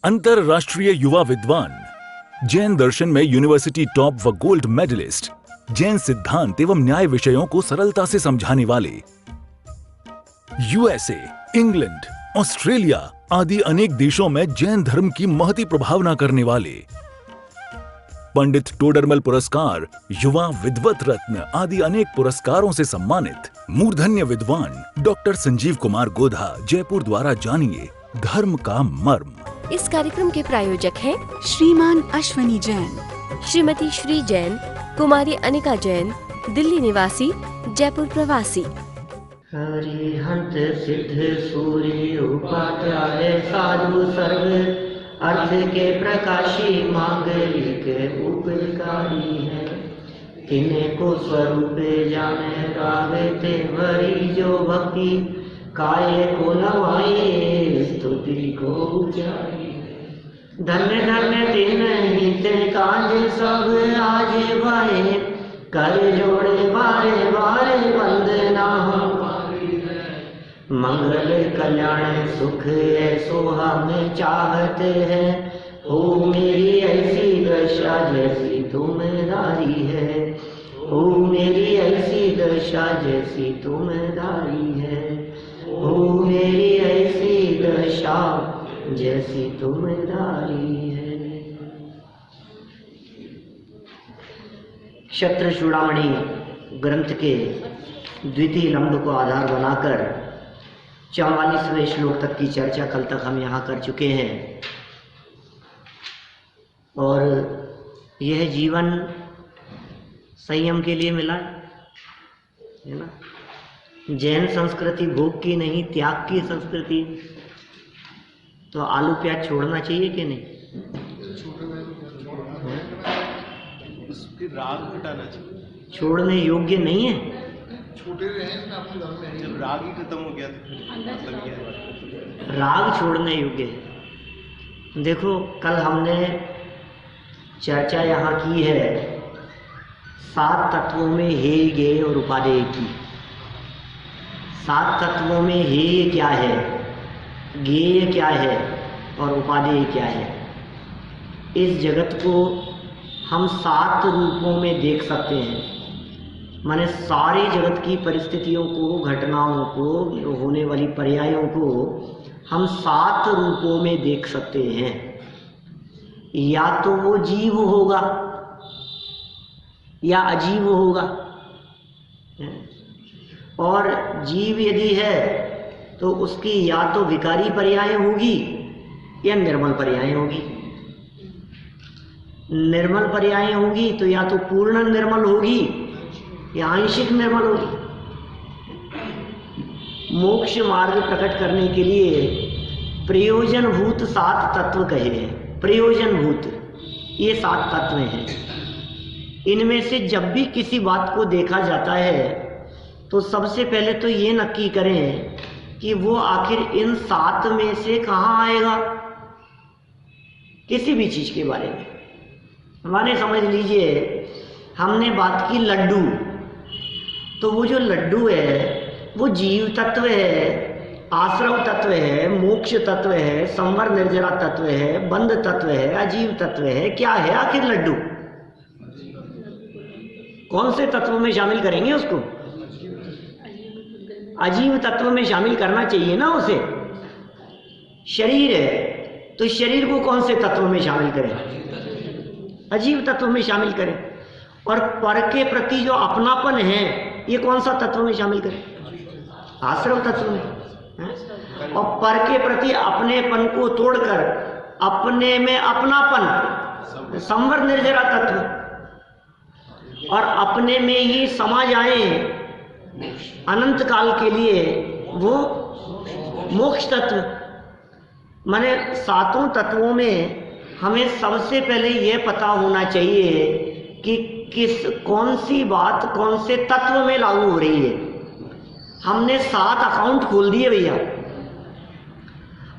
अंतरराष्ट्रीय युवा विद्वान, जैन दर्शन में यूनिवर्सिटी टॉप व गोल्ड मेडलिस्ट, जैन सिद्धांत एवं न्याय विषयों को सरलता से समझाने वाले, यूएसए, इंग्लैंड, ऑस्ट्रेलिया आदि अनेक देशों में जैन धर्म की महती प्रभावना करने वाले, पंडित टोडरमल पुरस्कार, युवा विद्वत रत्न आदि अनेक पुरस्कारों से सम्मानित मूर्धन्य विद्वान डॉक्टर संजीव कुमार गोधा जयपुर द्वारा जानिए धर्म का मर्म। इस कार्यक्रम के प्रायोजक हैं श्रीमान अश्वनी जैन, श्रीमती श्री जैन, कुमारी अनिका जैन, दिल्ली निवासी, जयपुर प्रवासी। हरिहंत सिद्ध सूर्य उपाध्याय साधु सर्व अर्थ के प्रकाशी मांगलिक उपकारी है। तिन्हें को स्वरूप जाने रागते भरी जो भक्ति, काय को नवाए स्तुति को उचारी। धन्य धन्य तिन हिते काज सब आज भाए, कर जोड़े बारे बारे वंदना हमारी है। मंगल कल्याण सुख ऐसो हम चाहते हैं, हो मेरी ऐसी दशा जैसी तुम्हारी है। हो मेरी ऐसी दशा जैसी तुम्हारी है। हो मेरी ऐसी दशा जैसी तुम्हारी है। क्षत्र चूड़ामणि ग्रंथ के द्वितीय लंब को आधार बनाकर 44वें श्लोक तक की चर्चा कल तक हम यहाँ कर चुके हैं। और यह जीवन संयम के लिए मिला है ना। जैन संस्कृति भोग की नहीं, त्याग की संस्कृति। तो आलू प्याज छोड़ना चाहिए कि नहीं? उसकी राग हटाना चाहिए। छोड़ने योग्य नहीं है। छोटे रहे अपने धर्म में, जब राग ही खत्म हो गया तो मतलब ये है राग छोड़ने योग्य है। देखो कल हमने चर्चा यहाँ की है 7 तत्वों में हेय गेय और उपादेय की। 7 तत्वों में हेय क्या है, गेय क्या है और उपादेय क्या है। इस जगत को हम 7 रूपों में देख सकते हैं। माने सारी जगत की परिस्थितियों को, घटनाओं को, होने वाली पर्यायों को हम 7 रूपों में देख सकते हैं। या तो वो जीव होगा या अजीव होगा। और जीव यदि है तो उसकी या तो विकारी पर्याय होगी या निर्मल पर्याय होगी। निर्मल पर्याय होगी तो या तो पूर्ण निर्मल होगी या आंशिक निर्मल होगी। मोक्ष मार्ग प्रकट करने के लिए प्रयोजनभूत 7 तत्व कहे हैं। प्रयोजनभूत ये 7 तत्व हैं। इनमें से जब भी किसी बात को देखा जाता है तो सबसे पहले तो ये नक्की करें कि वो आखिर इन 7 में से कहाँ आएगा। किसी भी चीज के बारे में हमारे समझ लीजिए हमने बात की लड्डू, तो वो जो लड्डू है वो जीव तत्व है, आश्रव तत्व है, मोक्ष तत्व है, संवर निर्जरा तत्व है, बंध तत्व है, अजीव तत्व है। क्या है आखिर लड्डू? कौन से तत्व में शामिल करेंगे उसको? अजीव तत्व में शामिल करना चाहिए ना उसे। शरीर है तो शरीर को कौन से तत्व में शामिल करें? अजीव तत्व में शामिल करें। और पर के प्रति जो अपनापन है ये कौन सा तत्व में शामिल करें? आश्रव तत्व में है? और पर के प्रति अपनेपन को तोड़कर अपने में अपनापन, संवर निर्जरा तत्व। और अपने में ही समा जाए अनंत काल के लिए वो मोक्ष तत्व। माने 7 तत्वों में हमें सबसे पहले यह पता होना चाहिए कि कौन सी बात कौन से तत्व में लागू हो रही है। हमने 7 अकाउंट खोल दिए भैया।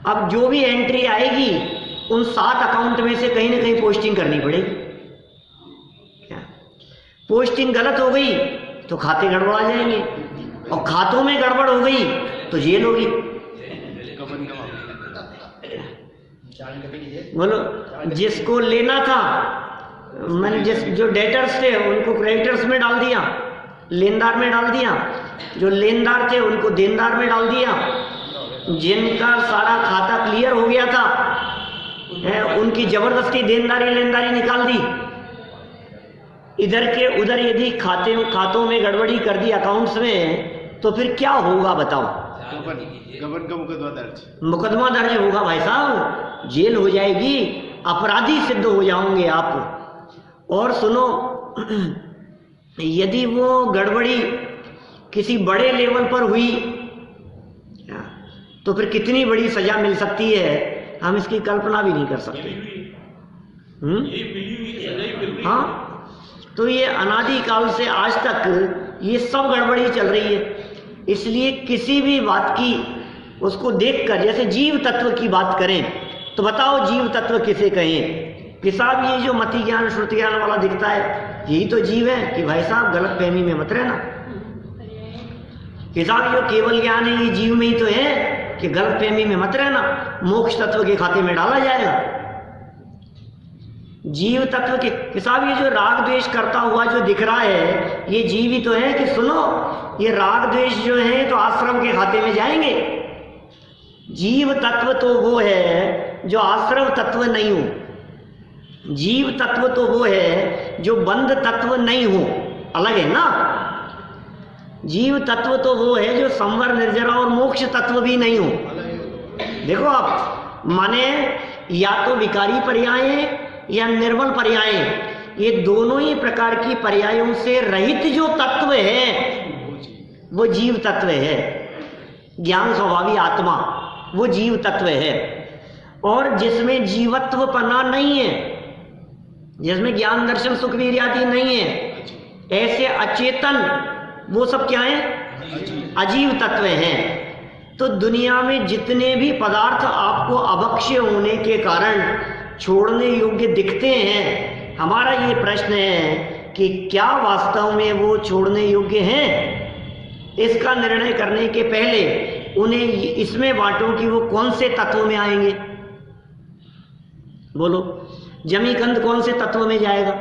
अब जो भी एंट्री आएगी उन 7 अकाउंट में से कहीं ना कहीं पोस्टिंग करनी पड़ेगी। क्या पोस्टिंग गलत हो गई तो खाते गड़बड़ा जाएंगे, और खातों में गड़बड़ हो गई तो जेल होगी। बोलो, जिसको लेना था मैंने जो डेटर्स थे उनको क्रेडिटर्स में डाल दिया, लेनदार में डाल दिया, जो लेनदार थे उनको देनदार में डाल दिया, जिनका सारा खाता क्लियर हो गया था उनकी जबरदस्ती देनदारी लेनदारी निकाल दी। इधर के उधर यदि खातों में गड़बड़ी कर दी अकाउंट्स में, तो फिर क्या होगा बताओ? गबन का मुकदमा दर्ज होगा भाई साहब, जेल हो जाएगी, अपराधी सिद्ध हो जाओगे आप। और सुनो, यदि वो गड़बड़ी किसी बड़े लेवल पर हुई तो फिर कितनी बड़ी सजा मिल सकती है, हम इसकी कल्पना भी नहीं कर सकते। हाँ, तो ये अनादिकाल से आज तक ये सब गड़बड़ी चल रही है। इसलिए किसी भी बात की उसको देखकर, जैसे जीव तत्व की बात करें तो बताओ जीव तत्व किसे कहें? कि साहब ये जो मति ज्ञान श्रुति ज्ञान वाला दिखता है यही तो जीव है। कि भाई साहब गलत फहमी में मत रहना, कि साहब जो केवल ज्ञान है ये जीव में ही तो है, कि गलत फहमी में मत रहना, मोक्ष तत्व के खाते में डाला जाएगा। जीव तत्व के साहब ये जो राग द्वेष करता हुआ जो दिख रहा है ये जीव ही तो है। कि सुनो, ये राग द्वेष जो है तो आश्रम के खाते में जाएंगे। जीव तत्व तो वो है जो आश्रम तत्व नहीं हो, जीव तत्व तो वो है जो बंध तत्व नहीं हो, अलग है ना। जीव तत्व तो वो है जो संवर निर्जरा और मोक्ष तत्व भी नहीं हो। देखो आप, माने या तो विकारी पर्याय या निर्मल पर्याय, ये दोनों ही प्रकार की पर्यायों से रहित जो तत्व है वो जीव तत्व है। ज्ञान स्वभावी आत्मा वो जीव तत्व है। और जिसमें जीवत्व पना नहीं है, जिसमें ज्ञान दर्शन सुख वीर्य आदि नहीं है, ऐसे अचेतन वो सब क्या है? अजीव तत्व हैं। तो दुनिया में जितने भी पदार्थ आपको अभक्ष्य होने के कारण छोड़ने योग्य दिखते हैं, हमारा ये प्रश्न है कि क्या वास्तव में वो छोड़ने योग्य हैं? इसका निर्णय करने के पहले उन्हें इसमें बांटो कि वो कौन से तत्व में आएंगे। बोलो, जमीकंद कौन से तत्व में जाएगा?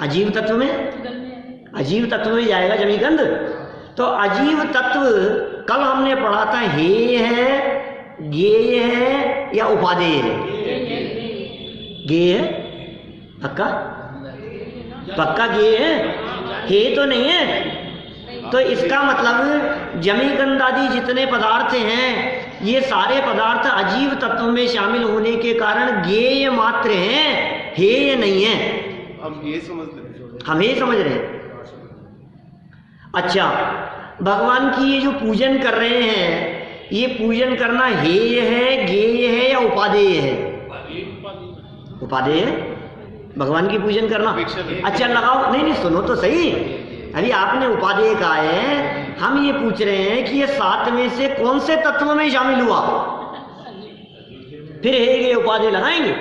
अजीव तत्व में, अजीव तत्व में जाएगा जमीकंद। तो अजीव तत्व कल हमने पढ़ा था, हे है, गेय है या उपादेय है? गेय है, पक्का पक्का गेय है, हे तो नहीं है। तो इसका मतलब जमीकंद आदि जितने पदार्थ हैं ये सारे पदार्थ अजीव तत्व में शामिल होने के कारण गेय मात्र हैं, हेय नहीं है। हम ये समझ रहे, हम ये समझ रहे हैं। अच्छा, भगवान की ये जो पूजन कर रहे हैं, ये पूजन करना हेय है, गेय है या उपादेय है? उपादेय है भगवान की पूजन करना। अच्छा लगाओ, नहीं नहीं सुनो तो सही, अभी आपने उपादेय कहा है, हम ये पूछ रहे हैं कि ये सात में से कौन से तत्व में शामिल हुआ? फिर हे गे उपादेय लगाएंगे।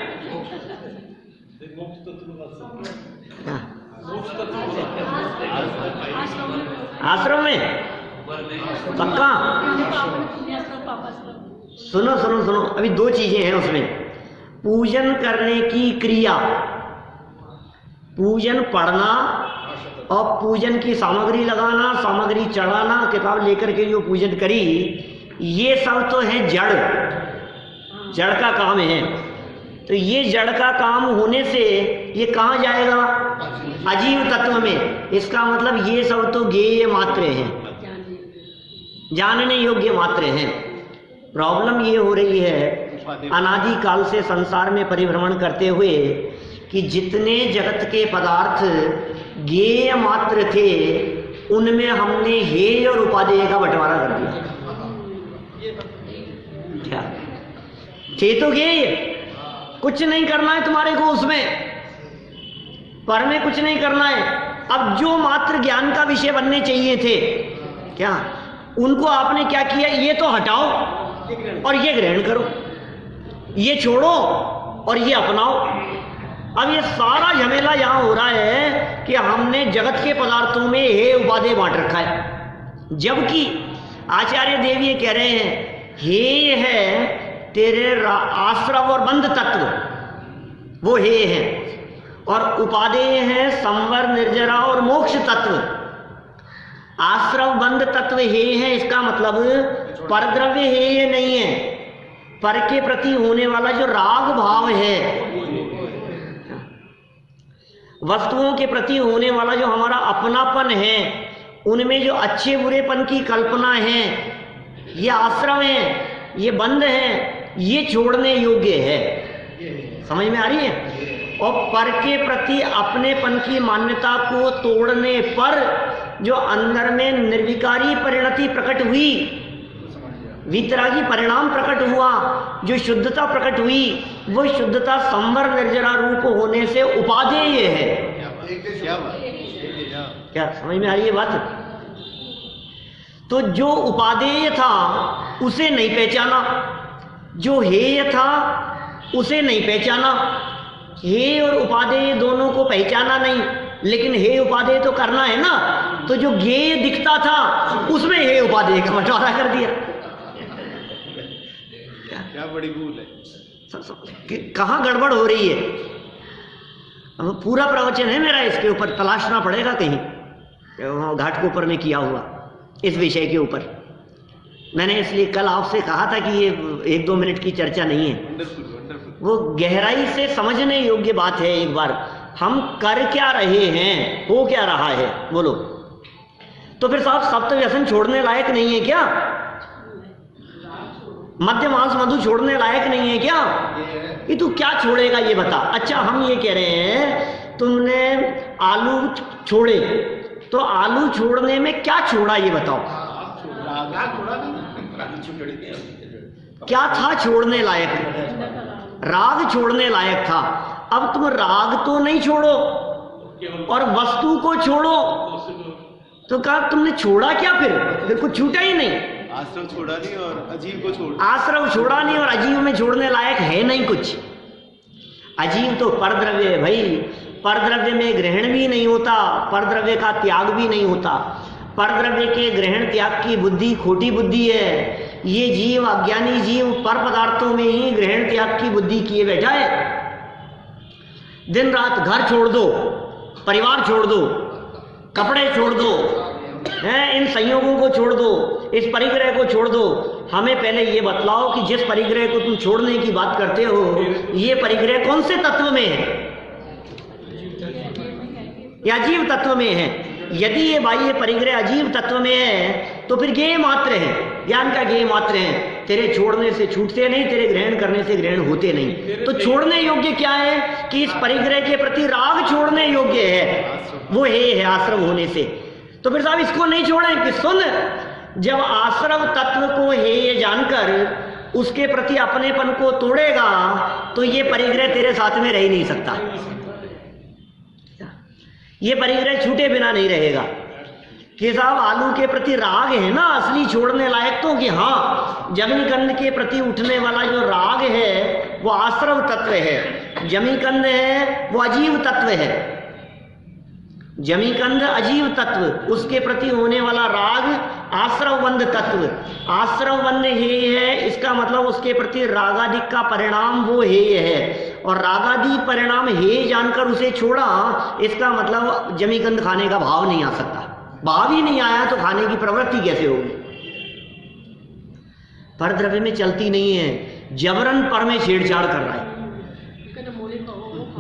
आश्रम में पक्का। सुनो सुनो सुनो, अभी दो चीजें हैं उसमें। पूजन करने की क्रिया, पूजन पढ़ना और पूजन की सामग्री लगाना, सामग्री चढ़ाना, किताब लेकर के जो पूजन करी, ये सब तो है जड़, जड़ का काम है। तो ये जड़ का काम होने से ये कहाँ जाएगा? अजीव तत्व में। इसका मतलब ये सब तो गेय मात्र हैं, जानने योग्य मात्र हैं। प्रॉब्लम ये हो रही है अनादि काल से संसार में परिभ्रमण करते हुए कि जितने जगत के पदार्थ गेय मात्र थे उनमें हमने हेय और उपादेय का बंटवारा कर दिया। क्या थे तो गेय, कुछ नहीं करना है तुम्हारे को उसमें, पर में कुछ नहीं करना है। अब जो मात्र ज्ञान का विषय बनने चाहिए थे, क्या उनको आपने क्या किया? ये तो हटाओ और ये ग्रहण करो, ये छोड़ो और ये अपनाओ। अब ये सारा झमेला यहां हो रहा है कि हमने जगत के पदार्थों में हे उपादेय बांट रखा है, जबकि आचार्य देव ये कह रहे हैं हे है तेरे आश्रव और बंध तत्व, वो हे हैं, और उपादेय हैं संवर, निर्जरा और मोक्ष तत्व। आश्रव बंध तत्व हे हैं, इसका मतलब परद्रव्य हे नहीं है, पर के प्रति होने वाला जो राग भाव है, वस्तुओं के प्रति होने वाला जो हमारा अपनापन है, उनमें जो अच्छे बुरेपन की कल्पना है, ये आश्रव है, ये बंध है, ये छोड़ने योग्य है। समझ में आ रही है? और पर के प्रति अपनेपन की मान्यता को तोड़ने पर जो अंदर में निर्विकारी परिणति प्रकट हुई, वितरागी परिणाम प्रकट हुआ, जो शुद्धता प्रकट हुई, वो शुद्धता संवर निर्जरा रूप होने से उपादेय है। क्या समझ में आ रही है बात? तो जो उपादेय था उसे नहीं पहचाना, जो हेय था उसे नहीं पहचाना। हेय और उपादेय दोनों को पहचाना नहीं, लेकिन हेय उपादेय तो करना है ना, तो जो ज्ञेय दिखता था उसमें हेय उपादेय का बंटवारा कर दिया। क्या बड़ी भूल है, कहाँ गड़बड़ हो रही है? अब पूरा प्रवचन है मेरा इसके ऊपर, तलाशना पड़ेगा कहीं, घाटकोपर में किया हुआ इस विषय के ऊपर। मैंने इसलिए कल आपसे कहा था कि ये 1-2 मिनट की चर्चा नहीं है, वो गहराई से समझने योग्य बात है। एक बार हम कर क्या रहे हैं, हो क्या रहा है, बोलो। तो फिर साहब सप्त व्यसन छोड़ने लायक नहीं है क्या? मध्य मांस मधु छोड़ने लायक नहीं है क्या? कि तू क्या छोड़ेगा ये बता। अच्छा हम ये कह रहे हैं तुमने आलू छोड़े, तो आलू छोड़ने में क्या छोड़ा ये बताओ। क्या था छोड़ने लायक? राग छोड़ने लायक था। अब तुम राग तो नहीं छोड़ो और वस्तु को छोड़ो, तो कहा तुमने छोड़ा क्या? फिर कुछ छूटा ही नहीं। आश्रव छोड़ा नहीं और अजीव को छोड़, आश्रव छोड़ा नहीं और अजीव में छोड़ने लायक है नहीं कुछ। अजीव तो परद्रव्य है भाई, परद्रव्य में ग्रहण भी नहीं होता, परद्रव्य का त्याग भी नहीं होता। परद्रव्य के ग्रहण त्याग की बुद्धि खोटी बुद्धि है। ये जीव, अज्ञानी जीव, पर पदार्थों में ही ग्रहण त्याग की बुद्धि किए बैठा है। दिन रात घर छोड़ दो, परिवार छोड़ दो, कपड़े छोड़ दो, हैं, इन संयोगों को छोड़ दो, इस परिग्रह को छोड़ दो। हमें पहले ये बतलाओ कि जिस परिग्रह को तुम छोड़ने की बात करते हो, ये परिग्रह कौन से तत्व में है? या अजीव तत्व में है? यदि ये बाह्य परिग्रह अजीव तत्व में है तो फिर ज्ञेय मात्र है, ज्ञान का ज्ञेय मात्र है। तेरे छोड़ने से छूटते नहीं, तेरे ग्रहण करने से ग्रहण होते नहीं। तो छोड़ने योग्य क्या है कि इस परिग्रह के प्रति राग छोड़ने योग्य है, वो है आश्रव होने से। तो फिर साहब इसको नहीं छोड़ें कि सुन, जब आश्रव तत्व को हेय जानकर उसके प्रति अपनेपन को तोड़ेगा तो ये परिग्रह तेरे साथ में रह ही नहीं सकता। ये परिग्रह छूटे बिना नहीं रहेगा कि साहब आलू के प्रति राग है ना असली छोड़ने लायक, तो कि हाँ जमीकंद के प्रति उठने वाला जो राग है वो आश्रव तत्व है, जमीकंद है वो अजीव तत्व है। जमीकंद अजीव तत्व, उसके प्रति होने वाला राग आश्रवबंध तत्व। आश्रवबंध हेय है, इसका मतलब उसके प्रति रागादि का परिणाम वो हेय है, और रागादि परिणाम हेय जानकर उसे छोड़ा, इसका मतलब जमीकंद खाने का भाव नहीं आ सकता। भाव ही नहीं आया तो खाने की प्रवृत्ति कैसे होगी? परद्रव्य में चलती नहीं है, जबरन पर में छेड़छाड़ कर रहा है,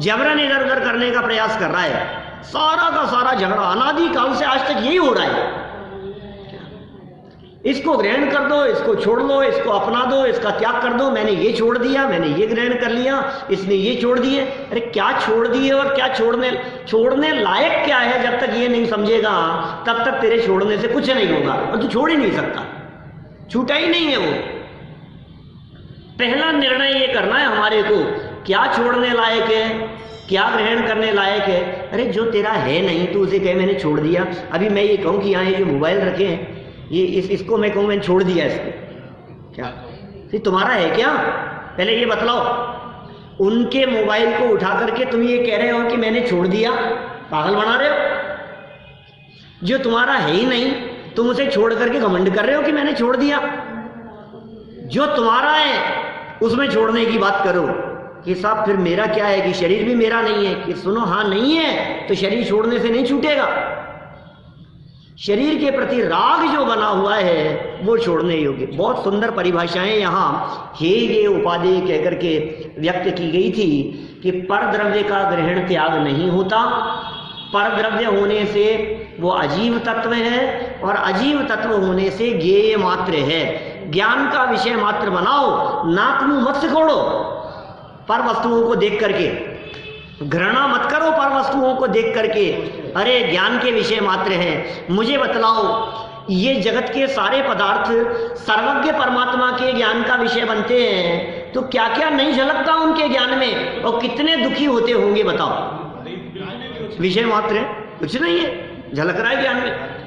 जबरन इधर उधर करने का प्रयास कर रहा है। सारा का सारा झगड़ा अनादि काल से आज तक यही हो रहा है। इसको ग्रहण कर दो, इसको छोड़ लो, इसको अपना दो, इसका त्याग कर दो। मैंने ये छोड़ दिया, मैंने ये ग्रहण कर लिया, इसने ये छोड़ दिए। अरे क्या छोड़ दिए और क्या छोड़ने लायक क्या है? जब तक ये नहीं समझेगा तब तक तेरे छोड़ने से कुछ नहीं होगा, और तू छोड़ ही नहीं सकता, छूटा ही नहीं है वो। पहला निर्णय ये करना है हमारे को, क्या छोड़ने लायक है, क्या ग्रहण करने लायक है। अरे जो तेरा है नहीं तो उसे कहे मैंने छोड़ दिया। अभी मैं ये कहूँ कि यहाँ ये जो मोबाइल रखे हैं, ये इसको मैं कहूँ मैंने छोड़ दिया इसको, क्या फिर तुम्हारा है क्या? पहले ये बतलाओ। उनके मोबाइल को उठा करके तुम ये कह रहे हो कि मैंने छोड़ दिया, पागल बना रहे हो। जो तुम्हारा है ही नहीं तुम उसे छोड़ करके घमंड कर रहे हो कि मैंने छोड़ दिया। जो तुम्हारा है उसमें छोड़ने की बात करो कि साहब फिर मेरा क्या है, कि शरीर भी मेरा नहीं है, कि सुनो हाँ नहीं है तो शरीर छोड़ने से नहीं छूटेगा। शरीर के प्रति राग जो बना हुआ है वो छोड़ने योग्य। बहुत सुंदर परिभाषाएं यहाँ हेय उपादेय कहकर के व्यक्त की गई थी कि पर द्रव्य का ग्रहण त्याग नहीं होता, पर द्रव्य होने से वो अजीव तत्व है और अजीव तत्व होने से ज्ञेय मात्र है। ज्ञान का विषय मात्र बनाओ, नाक मुंह मत सिकोड़ो पर वस्तुओं को देख करके, घृणा मत करो पर वस्तुओं को देख करके। अरे ज्ञान के विषय मात्र हैं। मुझे बतलाओ ये जगत के सारे पदार्थ सर्वज्ञ परमात्मा के ज्ञान का विषय बनते हैं तो क्या क्या नहीं झलकता उनके ज्ञान में, और कितने दुखी होते होंगे बताओ। विषय मात्र है, कुछ नहीं है, झलक रहा है ज्ञान में।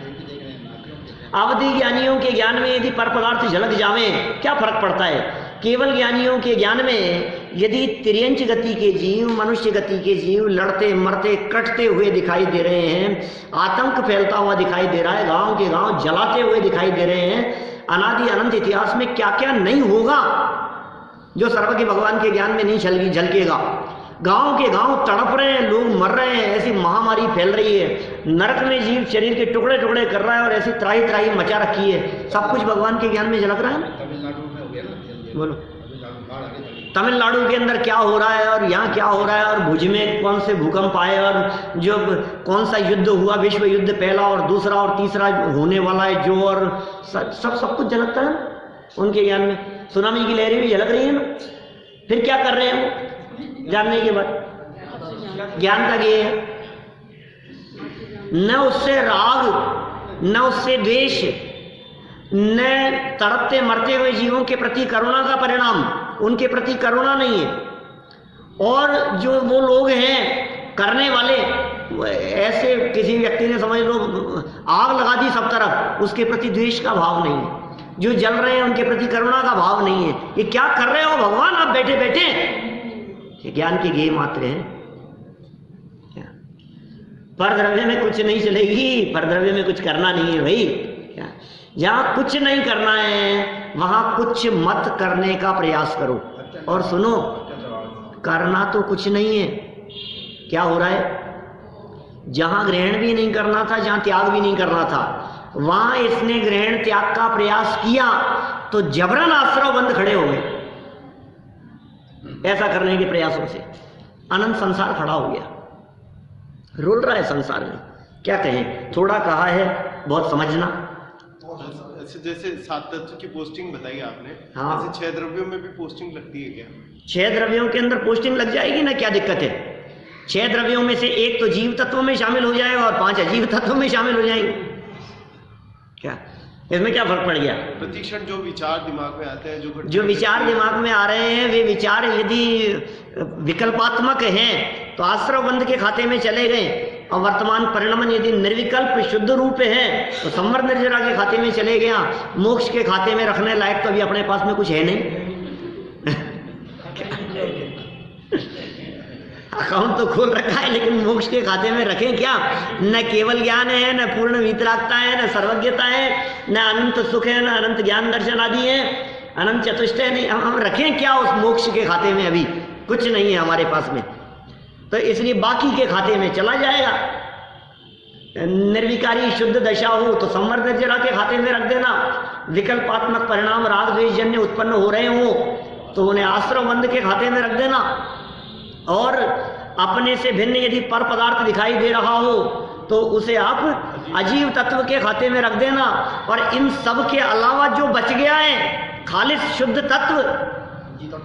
अवधि ज्ञानियों के ज्ञान में यदि पर पदार्थ झलक जावे क्या फर्क पड़ता है। केवल ज्ञानियों के ज्ञान में यदि तिर्यंच गति के जीव, मनुष्य गति के जीव लड़ते मरते कटते हुए दिखाई दे रहे हैं, आतंक फैलता हुआ दिखाई दे रहा है, गांव के गांव जलाते हुए दिखाई दे रहे हैं, अनादि अनंत इतिहास में क्या क्या नहीं होगा जो सर्वज्ञ भगवान के ज्ञान में नहीं झलकेगा। गांव के गांव तड़प रहे हैं, लोग मर रहे हैं, ऐसी महामारी फैल रही है, नरक में जीव शरीर के टुकड़े टुकड़े कर रहा है और ऐसी त्राही त्राही मचा रखी है। सब कुछ भगवान के ज्ञान में झलक रहा है। बोलो तमिलनाडु के अंदर क्या हो रहा है और यहाँ क्या हो रहा है, और भुज में कौन से भूकंप आए, और जो कौन सा युद्ध हुआ, विश्व युद्ध पहला और दूसरा और तीसरा होने वाला है जो, और सब कुछ झलकता है उनके ज्ञान में। सुनामी की लहरें भी झलक रही है ना। फिर क्या कर रहे हैं वो जानने के बाद? ज्ञान का ये है, न उससे राग न उससे द्वेष, न तड़पते मरते हुए जीवों के प्रति करुणा का परिणाम, उनके प्रति करुणा नहीं है। और जो वो लोग हैं करने वाले, ऐसे किसी व्यक्ति ने समझ लो आग लगा दी सब तरफ, उसके प्रति द्वेष का भाव नहीं है। जो जल रहे हैं उनके प्रति करुणा का भाव नहीं है। ये क्या कर रहे हो भगवान आप बैठे बैठे? ये ज्ञान के गेय मात्र हैं। पर द्रव्य में कुछ नहीं चलेगी, पर द्रव्य में कुछ करना नहीं है भाई। क्या जहां कुछ नहीं करना है वहां कुछ मत करने का प्रयास करो। और सुनो, करना तो कुछ नहीं है। क्या हो रहा है? जहां ग्रहण भी नहीं करना था, जहां त्याग भी नहीं करना था, वहां इसने ग्रहण त्याग का प्रयास किया तो जबरन आश्रव बंद खड़े हो गए। ऐसा करने के प्रयासों से अनंत संसार खड़ा हो गया, रुल रहा है संसार में। क्या कहें, थोड़ा कहा है, बहुत समझना। जैसे 7 तत्व की पोस्टिंग बताई आपने, हाँ। जैसे 6 द्रव्यों में भी पोस्टिंग लगती है क्या? 6 द्रव्यों के अंदर पोस्टिंग लग जाएगी ना, क्या दिक्कत है? 6 द्रव्यों में से एक तो जीव तत्वों में शामिल हो जाएगा और 5 अजीव तत्वों में शामिल हो जाएंगे। क्या इसमें क्या फर्क पड़ गया? प्रतिक्षण जो विचार दिमाग में आते हैं, जो विचार दिमाग में आ रहे हैं, वे विचार यदि विकल्पात्मक हैं तो आश्रव बंद के खाते में चले गए, और वर्तमान परिणमन यदि निर्विकल्प शुद्ध रूप है तो संवर निर्जरा के खाते में चले गया। मोक्ष के खाते में रखने लायक तो अभी अपने पास में कुछ है नहीं। अकाउंट तो खोल रखा है लेकिन मोक्ष के खाते में रखें क्या? न केवल ज्ञान है, न पूर्ण वीतरागता है, न सर्वज्ञता है, न अनंत सुख है, न अनंत ज्ञान दर्शन आदि है, अनंत चतुष्टय नहीं। हम रखें क्या उस मोक्ष के खाते में? अभी कुछ नहीं है हमारे पास में, तो इसलिए बाकी के खाते में चला जाएगा। निर्विकारी शुद्ध दशा हो तो संवर निर्जरा के खाते में रख देना। विकल्पात्मक परिणाम राग द्वेष जन्य उत्पन्न हो रहे हो तो उन्हें आश्रव बंद के खाते में रख देना। और अपने से भिन्न यदि पर पदार्थ दिखाई दे रहा हो तो उसे आप अजीव तत्व के खाते में रख देना। और इन सब के अलावा जो बच गया है खालिस शुद्ध तत्व,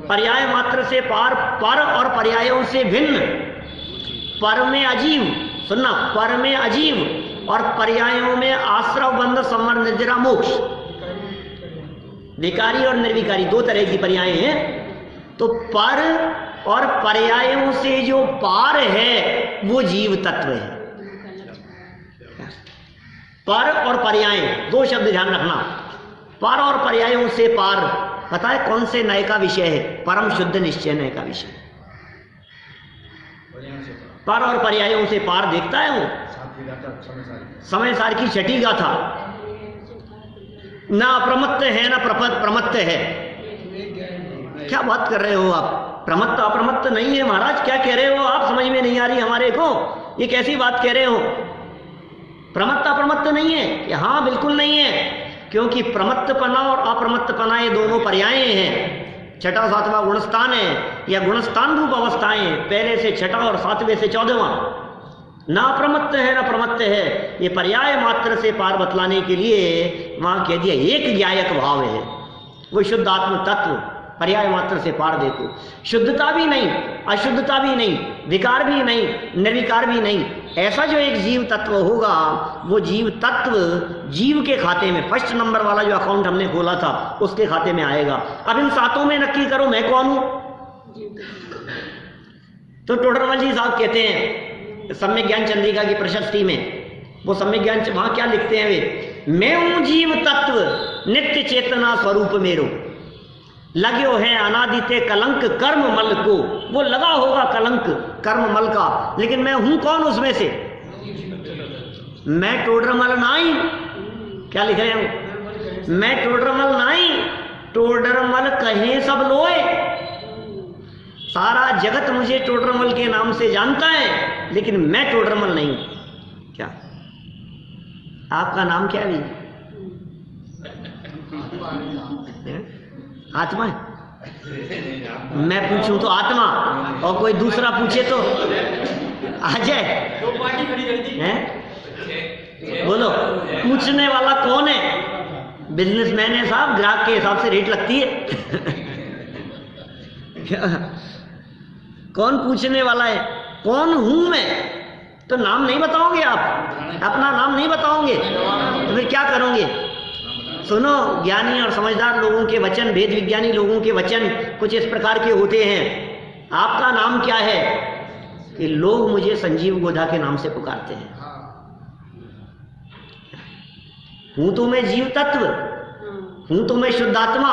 पर्याय मात्र से पार, पर और पर्यायों से भिन्न, पर में अजीव, सुनना, पर में अजीव और पर्यायों में आश्रव बंध संवर निर्जरा मोक्ष। विकारी और निर्विकारी 2 तरह की पर्याय हैं। तो पर और पर्यायों से जो पार है वो जीव तत्व है। पर और पर्याय 2 शब्द ध्यान रखना। पर और पर्यायों से पार, पता है कौन से नय का विषय है? परम शुद्ध निश्चय नय का विषय। पर और पर्यायों से पार देखता है वो समय सार की छठी गाथा। न अप्रमत्त है न प्रमत्त है। क्या बात कर रहे हो आप? प्रमत्त अप्रमत्त नहीं है महाराज, क्या कह रहे हो आप? समझ में नहीं आ रही हमारे को, ये कैसी बात कह रहे हो? प्रमत्त अप्रमत्त नहीं है कि? हाँ बिल्कुल नहीं है, क्योंकि प्रमत्तपना और अप्रमत्तपना ये दोनों पर्याय हैं। छठा सातवां गुणस्थान है, या गुणस्थान रूप अवस्थाएं, पहले से छठा और सातवें से 14वां। ना प्रमत्त है ना प्रमत्त है, ये पर्याय मात्र से पार बतलाने के लिए वहां कह दिया एक ज्ञायक भाव है, वो शुद्ध आत्म तत्व। पर्याय मात्र से पार देखो, शुद्धता भी नहीं, अशुद्धता भी नहीं, विकार भी नहीं, निर्विकार भी नहीं, ऐसा जो एक जीव तत्व होगा, वो जीव तत्व जीव के खाते में, फर्स्ट नंबर वाला जो अकाउंट हमने खोला था उसके खाते में आएगा। अब इन सातों में नक्की करो मैं कौन हूं? तो टोडरमल जी साहब कहते हैं सम्यक ज्ञान चंद्रिका की प्रशस्ति में, वो सम्यक ज्ञान वहां क्या लिखते हैं वे? मैं हूं जीव तत्व नित्य चेतना स्वरूप मेरो, लग्यो है अनादिते कलंक कर्म मल को। वो लगा होगा कलंक कर्म मल का, लेकिन मैं हूं कौन उसमें से? मैं टोडरमल नाई। क्या लिख रहे हैं? मैं टोडरमल नाई, टोडरमल कहे सब लोए। सारा जगत मुझे टोडरमल के नाम से जानता है, लेकिन मैं टोडरमल नहीं। क्या आपका नाम क्या है? आत्मा है? मैं पूछूं तो आत्मा, और कोई दूसरा पूछे तो आ जाए। हैं? बोलो, पूछने वाला कौन है? बिजनेसमैन है साहब, ग्राहक के हिसाब से रेट लगती है। कौन पूछने वाला है? कौन हूं मैं? तो नाम नहीं बताओगे आप, अपना नाम नहीं बताओगे तो फिर क्या करोगे? सुनो, ज्ञानी और समझदार लोगों के वचन, भेद विज्ञानी लोगों के वचन कुछ इस प्रकार के होते हैं। आपका नाम क्या है? कि लोग मुझे संजीव गोधा के नाम से पुकारते हैं। हूं तो मैं जीव तत्व, हूं तो मैं शुद्धात्मा,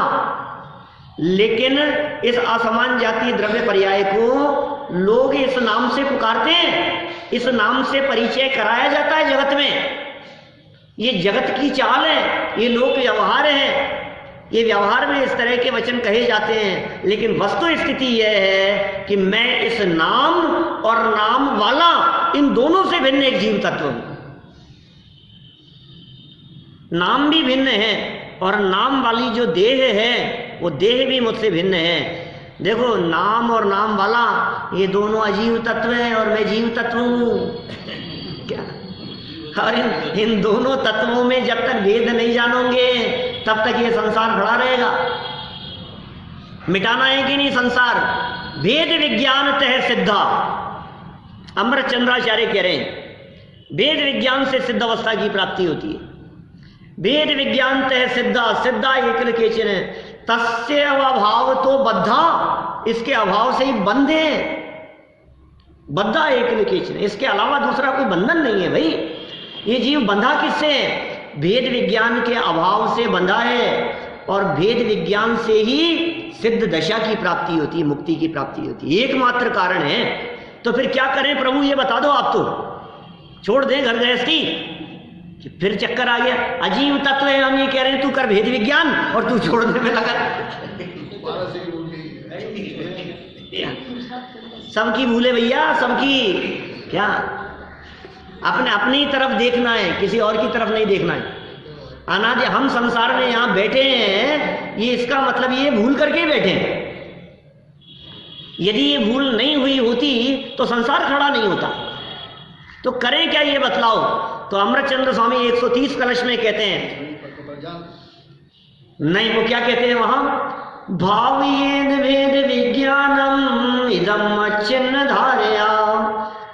लेकिन इस असमान जातीय द्रव्य पर्याय को लोग इस नाम से पुकारते हैं, इस नाम से परिचय कराया जाता है जगत में। ये जगत की चाल है, ये लोक व्यवहार है, ये व्यवहार में इस तरह के वचन कहे जाते हैं। लेकिन वस्तु स्थिति यह है कि मैं इस नाम और नाम वाला, इन दोनों से भिन्न एक जीव तत्व हूं। नाम भी भिन्न है और नाम वाली जो देह है वो देह भी मुझसे भिन्न है। देखो, नाम और नाम वाला ये दोनों अजीव तत्व हैं और मैं जीव तत्व हूं। क्या? और इन दोनों तत्वों में जब तक भेद नहीं जानोगे तब तक ये संसार खड़ा रहेगा। मिटाना है कि नहीं संसार? भेद विज्ञान तह सिद्धा, अमृत चंद्राचार्य कह रहे हैं, भेद विज्ञान से सिद्ध अवस्था की प्राप्ति होती है। भेद विज्ञान तह सिद्धा, सिद्धा एकल केचन है, तस्य अभाव तो बद्धा, इसके अभाव से ही बंधे हैं। बद्धा एकल केचन, इसके अलावा दूसरा कोई बंधन नहीं है भाई। ये जीव बंधा किससे है? भेद विज्ञान के अभाव से बंधा है, और भेद विज्ञान से ही सिद्ध दशा की प्राप्ति होती है, मुक्ति की प्राप्ति होती है। एकमात्र कारण है। तो फिर क्या करें प्रभु, ये बता दो आप। तो छोड़ दें घर गृहस्थी? फिर चक्कर आ गया, अजीव तत्व है हम ये कह रहे हैं, तू कर भेद विज्ञान और तू छोड़ने में लगा। सबकी भूले भैया, सबकी। क्या? अपने अपनी तरफ देखना है, किसी और की तरफ नहीं देखना है। अनाज हम संसार में यहां बैठे हैं, ये इसका मतलब ये भूल करके बैठे हैं। यदि ये भूल नहीं हुई होती तो संसार खड़ा नहीं होता। तो करें क्या, ये बतलाओ। तो अमृतचंद्र स्वामी 130 कलश में कहते हैं, नहीं वो क्या कहते हैं वहां? भावयेन भेद विज्ञानम इदम चिन्ह धारया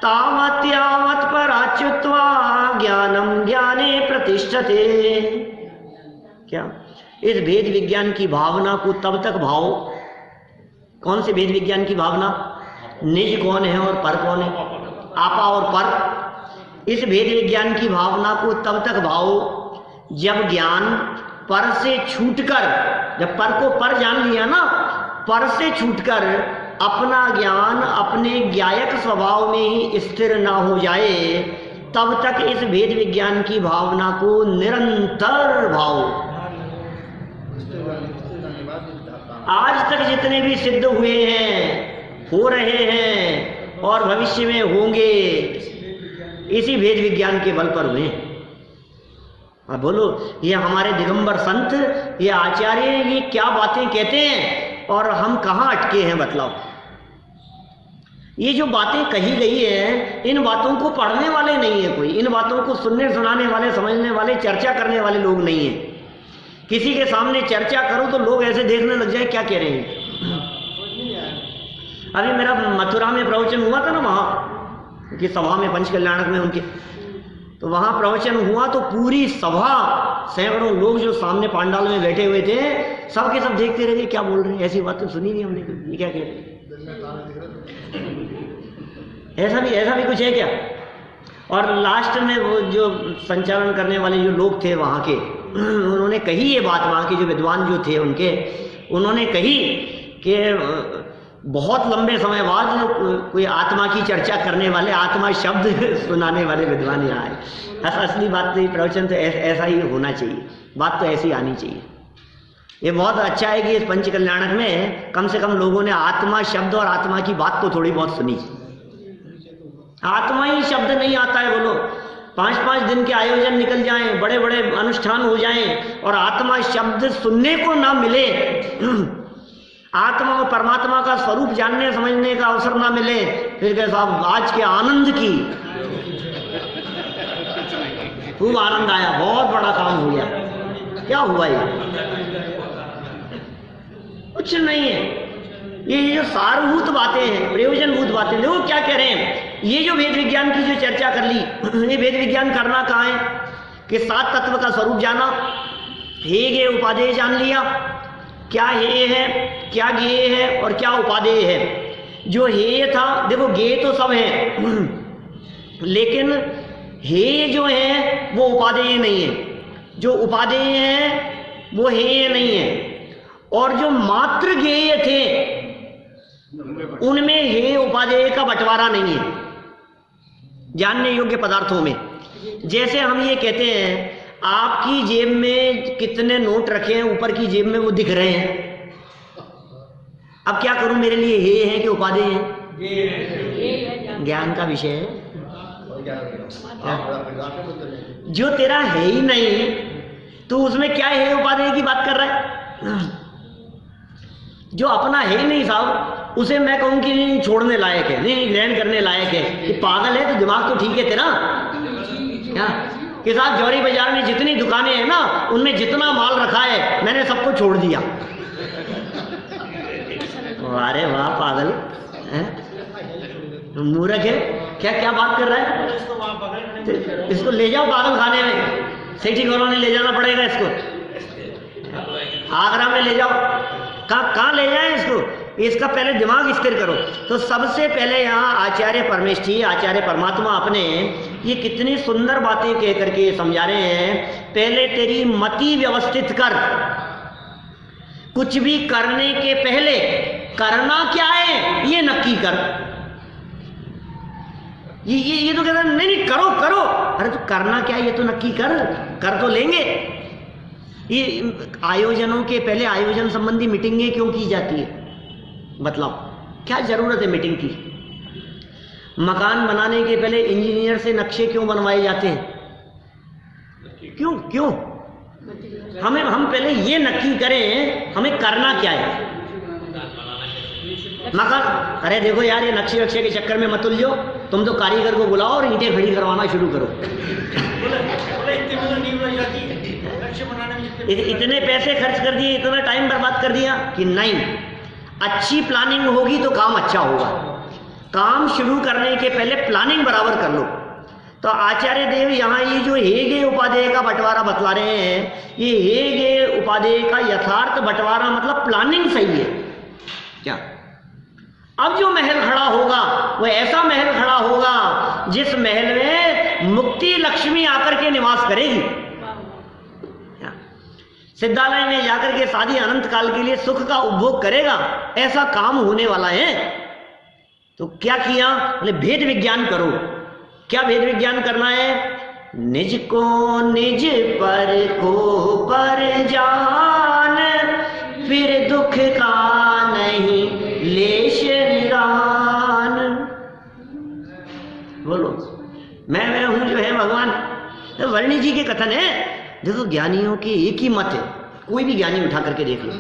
तावत यावत पराच्युत्वा ज्ञानम ज्ञाने प्रतिष्ठते। क्या? इस भेद विज्ञान की भावना को तब तक भाव। कौन से भेद विज्ञान की भावना? निज कौन है और पर कौन है, आपा और पर। इस भेद विज्ञान की भावना को तब तक भाव जब ज्ञान पर से छूटकर, जब पर को पर जान लिया ना, पर से छूटकर अपना ज्ञान अपने ज्ञायक स्वभाव में ही स्थिर ना हो जाए, तब तक इस भेद विज्ञान की भावना को निरंतर भाव। आज तक जितने भी सिद्ध हुए हैं, हो रहे हैं और भविष्य में होंगे, इसी वेद विज्ञान के बल पर हुए हैं। अब बोलो, ये हमारे दिगंबर संत, ये आचार्य, ये क्या बातें कहते हैं और हम कहाँ अटके हैं बतलाओ। ये जो बातें कही गई है, इन बातों को पढ़ने वाले नहीं है कोई, इन बातों को सुनने सुनाने वाले, समझने वाले, चर्चा करने वाले लोग नहीं है। किसी के सामने चर्चा करो तो लोग ऐसे देखने लग जाए क्या कह रहे हैं। अभी मेरा मथुरा में प्रवचन हुआ था ना, वहां की सभा में, पंच कल्याणक में उनके, तो वहां प्रवचन हुआ तो पूरी सभा, सैकड़ों लोग जो सामने पांडाल में बैठे हुए थे, सब के सब देखते रहे क्या बोल रहे हैं। ऐसी बात तो सुनी नहीं हमने, ये क्या कह रहे हैं, ऐसा भी कुछ है क्या। और लास्ट में वो जो संचालन करने वाले जो लोग थे वहाँ के, उन्होंने कही ये बात, वहाँ के जो विद्वान जो थे उनके, उन्होंने कही कि बहुत लंबे समय बाद कोई आत्मा की चर्चा करने वाले, आत्मा शब्द सुनाने वाले विद्वान यहाँ आए। असली बात तो प्रवचन तो ऐसा ही होना चाहिए, बात तो ऐसी आनी चाहिए। ये बहुत अच्छा है कि इस पंच कल्याणक में कम से कम लोगों ने आत्मा शब्द और आत्मा की बात तो थोड़ी बहुत सुनी। आत्मा ही शब्द नहीं आता है, बोलो 5-5 दिन के आयोजन निकल जाएं, बड़े बड़े अनुष्ठान हो जाएं और आत्मा शब्द सुनने को ना मिले, आत्मा और परमात्मा का स्वरूप जानने समझने का अवसर ना मिले, फिर कह साहब आज के आनंद की खूब आनंद आया, बहुत बड़ा काम हो गया। क्या हुआ ये? कुछ नहीं है। ये जो सारभूत बातें हैं, प्रयोजनभूत बातें, देखो क्या कह रहे हैं। ये जो वेद विज्ञान की जो चर्चा कर ली, ये वेद विज्ञान करना कहाँ है कि 7 तत्व का स्वरूप जाना, हे गे उपादेय जान लिया, क्या हे है, क्या गेय है और क्या उपादेय है। जो हे था, देखो गे तो सब है, लेकिन हे जो है वो उपादेय नहीं है, जो उपादेय है वो हेय नहीं है, और जो मात्र गेय थे उनमें हे उपादेय का बंटवारा नहीं है जानने योग्य पदार्थों में। जैसे हम ये कहते हैं आपकी जेब में कितने नोट रखे हैं, ऊपर की जेब में वो दिख रहे हैं, अब क्या करूं, मेरे लिए हे है कि उपादेय है, ज्ञान का विषय है। जो तेरा है ही नहीं तो उसमें क्या है उपादेय की बात कर रहा है। जो अपना है ही नहीं साहब, उसे मैं कहूं कि नहीं छोड़ने लायक है, नहीं ग्रहण करने लायक है, कि पागल है तो दिमाग तो ठीक है तेरा क्या कि साहब जौहरी बाजार में जितनी दुकानें हैं ना, उनमें जितना माल रखा है मैंने सबको छोड़ दिया। अरे वाह पागल है, मूर्ख है क्या, क्या बात कर रहा है। इसको ले जाओ पागल खाने में, सिटी कॉलोनी ले जाना पड़ेगा इसको, आगरा में ले जाओ, कहाँ ले जाए इसको, इसका पहले दिमाग स्थिर करो। तो सबसे पहले यहाँ आचार्य परमेष्ठी, आचार्य परमात्मा अपने ये कितनी सुंदर बातें कह करके समझा रहे हैं। पहले तेरी मति व्यवस्थित कर, कुछ भी करने के पहले करना क्या है ये नक्की कर। ये तो कहता नहीं नहीं करो करो, अरे तो करना क्या है ये तो नक्की कर तो लेंगे। ये आयोजनों के पहले आयोजन संबंधी मीटिंगें क्यों की जाती है, बतलाओ क्या जरूरत है मीटिंग की। मकान बनाने के पहले इंजीनियर से नक्शे क्यों बनवाए जाते हैं, क्यों हम पहले ये नक्की करें हमें करना क्या है। मकान, अरे देखो यार ये नक्शे वक्शे के चक्कर में मत उलझो, तुम तो कारीगर को बुलाओ और ईंटें खड़ी करवाना शुरू करो। इतने पैसे खर्च कर दिए, इतना टाइम बर्बाद कर दिया कि नहीं, अच्छी प्लानिंग होगी तो काम अच्छा होगा। काम शुरू करने के पहले प्लानिंग बराबर कर लो। तो आचार्य देव यहाँ ये जो हेगे उपादेय का बंटवारा बतला रहे हैं, ये हेगे उपादेय का यथार्थ बंटवारा मतलब प्लानिंग सही है क्या। अब जो महल खड़ा होगा वो ऐसा महल खड़ा होगा जिस महल में मुक्ति लक्ष्मी आकर के निवास करेगी। सिद्धालय में जाकर के शादी अनंत काल के लिए सुख का उपभोग करेगा, ऐसा काम होने वाला है। तो क्या किया, बोले भेद विज्ञान करो। क्या भेद विज्ञान करना है, निज को निज पर को पर जान, फिर दुख का नहीं लेश निदान। बोलो मैं हूं जो है भगवान। तो वर्णी जी के कथन है। देखो ज्ञानियों के एक ही मत है, कोई भी ज्ञानी उठा करके देख लो,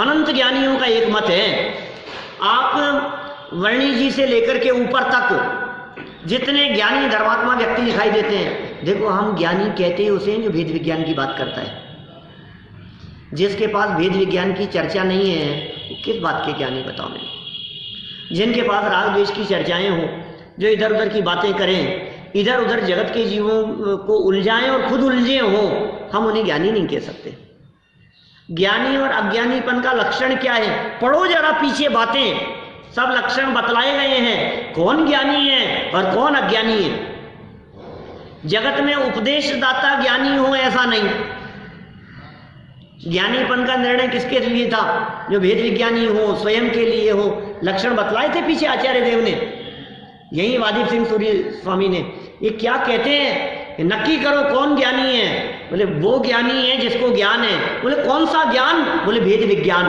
अनंत ज्ञानियों का एक मत है। आप वर्णी जी से लेकर के ऊपर तक जितने ज्ञानी धर्मात्मा व्यक्ति दिखाई देते हैं, देखो हम ज्ञानी कहते ही उसे हैं जो भेद विज्ञान की बात करता है। जिसके पास भेद विज्ञान की चर्चा नहीं है वो किस बात के ज्ञानी बताओ मैं। जिनके पास राग द्वेष की चर्चाएं हों, जो इधर उधर की बातें करें, इधर उधर जगत के जीवों को उलझाएं और खुद उलझे हों, हम उन्हें ज्ञानी नहीं कह सकते। ज्ञानी और अज्ञानीपन का लक्षण क्या है? पढ़ो जरा पीछे बातें, सब लक्षण बतलाए गए हैं, कौन ज्ञानी है और कौन अज्ञानी है। जगत में उपदेशदाता ज्ञानी हो ऐसा नहीं। ज्ञानीपन का निर्णय किसके लिए था? जो भेद विज्ञानी हो, स्वयं के लिए हो। लक्षण बतलाए थे पीछे आचार्य देव ने, यही वादीप सिंह सूर्य स्वामी ने। ये क्या कहते हैं, नक्की करो कौन ज्ञानी है। बोले वो ज्ञानी है जिसको ज्ञान है। बोले कौन सा ज्ञान? बोले भेद विज्ञान।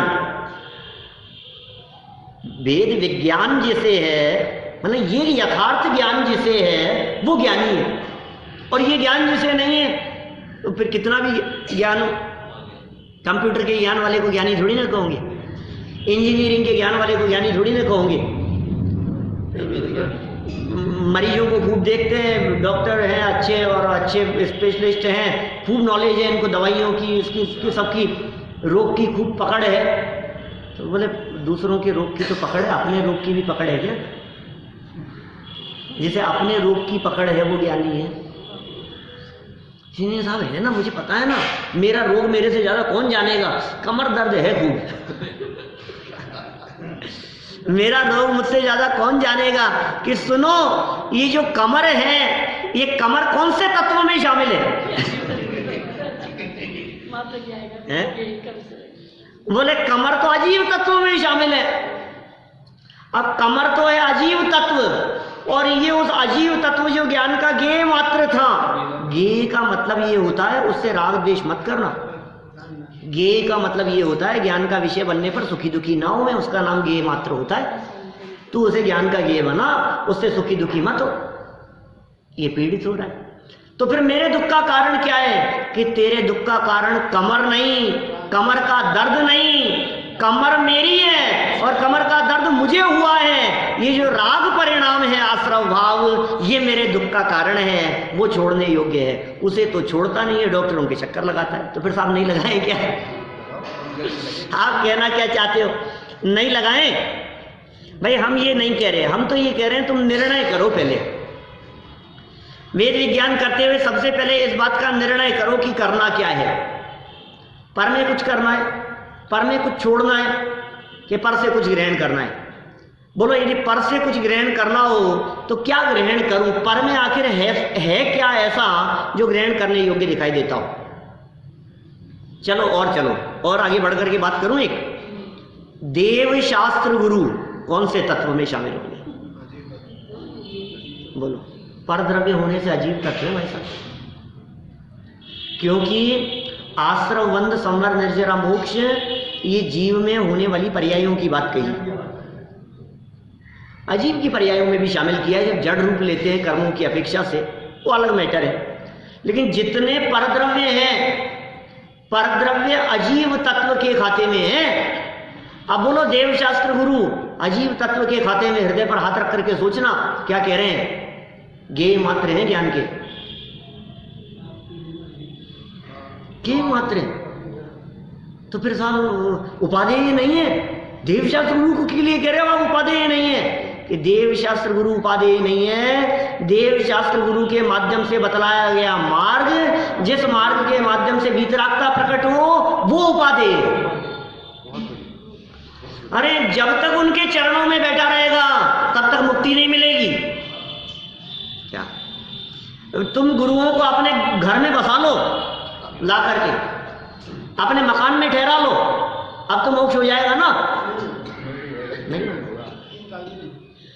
भेद विज्ञान जिसे है, मतलब ये यथार्थ ज्ञान जिसे है वो ज्ञानी है। और ये ज्ञान जिसे नहीं है तो फिर कितना भी ज्ञान हो, कंप्यूटर के ज्ञान वाले को ज्ञानी थोड़ी ना कहोगे, इंजीनियरिंग के ज्ञान वाले को ज्ञानी थोड़ी ना कहोगे। मरीजों को खूब देखते हैं, डॉक्टर हैं अच्छे और अच्छे स्पेशलिस्ट हैं, खूब नॉलेज है इनको दवाइयों की, इसकी सबकी रोग की खूब पकड़ है। तो बोले दूसरों के रोग की तो पकड़ है, अपने रोग की भी पकड़ है क्या? जिसे अपने रोग की पकड़ है वो ज्ञानी है। साहब है ना, मुझे पता है ना, मेरा रोग मेरे से ज्यादा कौन जानेगा, कमर दर्द है खूब। मेरा रोग मुझसे ज्यादा कौन जानेगा। कि सुनो ये जो कमर है, ये कमर कौन से तत्व में शामिल है? बोले कमर तो अजीव तत्व में शामिल है। अब कमर तो है अजीव तत्व, और ये उस अजीव तत्व जो ज्ञान का ज्ञेय मात्र था। ज्ञेय का मतलब ये होता है उससे राग द्वेष मत करना। ज्ञेय का मतलब ये होता है ज्ञान का विषय बनने पर सुखी दुखी ना हो, मैं उसका नाम ज्ञेय मात्र होता है। तू उसे ज्ञान का ज्ञेय बना, उससे सुखी दुखी मत हो। ये पीड़ित हो रहा है। तो फिर मेरे दुख का कारण क्या है? कि तेरे दुख का कारण कमर नहीं, कमर का दर्द नहीं, कमर मेरी है और कमर का दर्द मुझे हुआ है। ये जो राग परिणाम है आश्रव भाव, ये मेरे दुख का कारण है, वो छोड़ने योग्य है। उसे तो छोड़ता नहीं है, डॉक्टरों के चक्कर लगाता है। तो फिर साहब नहीं लगाएं क्या? आप कहना क्या चाहते हो? नहीं लगाएं? भाई हम ये नहीं कह रहे, हम तो ये कह रहे हैं तुम निर्णय करो। पहले वेद विज्ञान करते हुए सबसे पहले इस बात का निर्णय करो कि करना क्या है। पर में कुछ करना है, पर में कुछ छोड़ना है, कि पर से कुछ ग्रहण करना है। बोलो यदि पर से कुछ ग्रहण करना हो तो क्या ग्रहण करूं? पर में आखिर है क्या ऐसा जो ग्रहण करने योग्य दिखाई देता हो? चलो और आगे बढ़कर के बात करूं। एक देव शास्त्र गुरु कौन से तत्व में शामिल होंगे? बोलो पर द्रव्य होने से अजीब तत्व है भाई साहब। क्योंकि आश्रवबंध संवर निर्जरा मोक्ष, ये जीव में होने वाली पर्यायों की बात कही। अजीब की पर्यायों में भी शामिल किया है। जब जड़ रूप लेते हैं कर्मों की अपेक्षा से, वो अलग मैटर है। लेकिन जितने परद्रव्य हैं, परद्रव्य अजीव तत्व के खाते में है। अब बोलो देवशास्त्र गुरु अजीव तत्व के खाते में, हृदय पर हाथ रख करके सोचना क्या कह रहे हैं। ज्ञेय मात्र हैं ज्ञान के, ज्ञेय मात्र है। तो फिर साहब उपादेय नहीं है। देवशास्त्र गुरु के लिए कह रहे हो आप उपादेय नहीं है, कि देवशास्त्र गुरु उपादेय नहीं है। देवशास्त्र गुरु के माध्यम से बतलाया गया मार्ग, जिस मार्ग के माध्यम से वीतरागता प्रकट हो, वो उपादेय है। अरे जब तक उनके चरणों में बैठा रहेगा तब तक मुक्ति नहीं मिलेगी। क्या तुम गुरुओं को अपने घर में बसा लो, ला करके अपने मकान में ठहरा लो, अब तो मोक्ष हो जाएगा ना?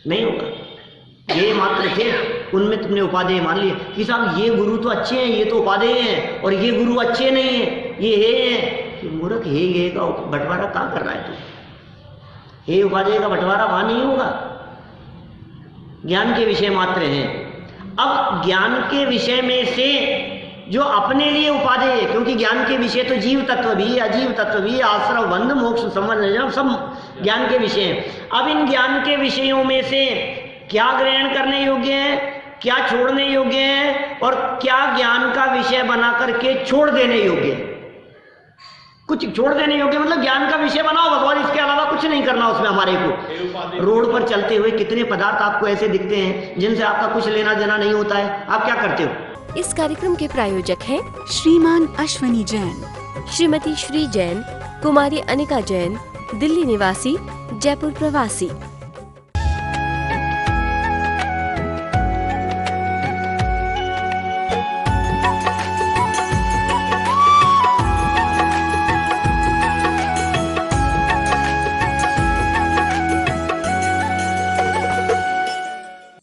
नहीं होगा। ये मात्र थे, उनमें तुमने उपादेय मान लिए कि साहब ये गुरु तो अच्छे हैं, ये तो उपादेय हैं, और ये गुरु अच्छे नहीं है, ये हैं। कि मूर्ख हे ये का बंटवारा कहाँ कर रहा है तू? हे उपाधेय का बंटवारा वहां नहीं होगा, ज्ञान के विषय मात्र हैं। अब ज्ञान के विषय में से जो अपने लिए उपाधेय है, क्योंकि ज्ञान के विषय तो जीव तत्व भी, अजीव तत्व भी, आश्रव बंध मोक्ष संबंध सब ज्ञान के विषय हैं। अब इन ज्ञान के विषयों में से क्या ग्रहण करने योग्य है, क्या छोड़ने योग्य है, और क्या ज्ञान का विषय बना करके छोड़ देने योग्य है। कुछ छोड़ देने योग्य मतलब ज्ञान का विषय बनाओ भगवान, इसके अलावा कुछ नहीं करना उसमें हमारे को। रोड पर चलते हुए कितने पदार्थ आपको ऐसे दिखते हैं जिनसे आपका कुछ लेना देना नहीं होता है, आप क्या करते हो? इस कार्यक्रम के प्रायोजक हैं श्रीमान अश्वनी जैन, श्रीमती श्री जैन, कुमारी अनिका जैन, दिल्ली निवासी, जयपुर प्रवासी।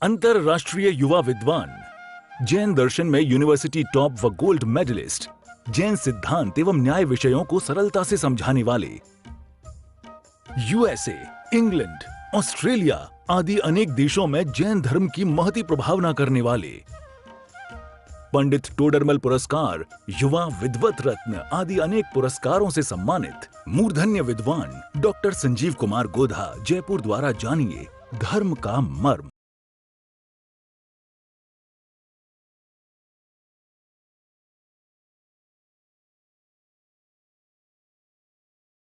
अंतरराष्ट्रीय युवा विद्वान, जैन दर्शन में यूनिवर्सिटी टॉप व गोल्ड मेडलिस्ट, जैन सिद्धांत एवं न्याय विषयों को सरलता से समझाने वाले, यूएसए, इंग्लैंड, ऑस्ट्रेलिया आदि अनेक देशों में जैन धर्म की महती प्रभावना करने वाले, पंडित टोडरमल पुरस्कार, युवा विद्वत रत्न आदि अनेक पुरस्कारों से सम्मानित मूर्धन्य विद्वान डॉक्टर संजीव कुमार गोधा, जयपुर द्वारा जानिए धर्म का मर्म।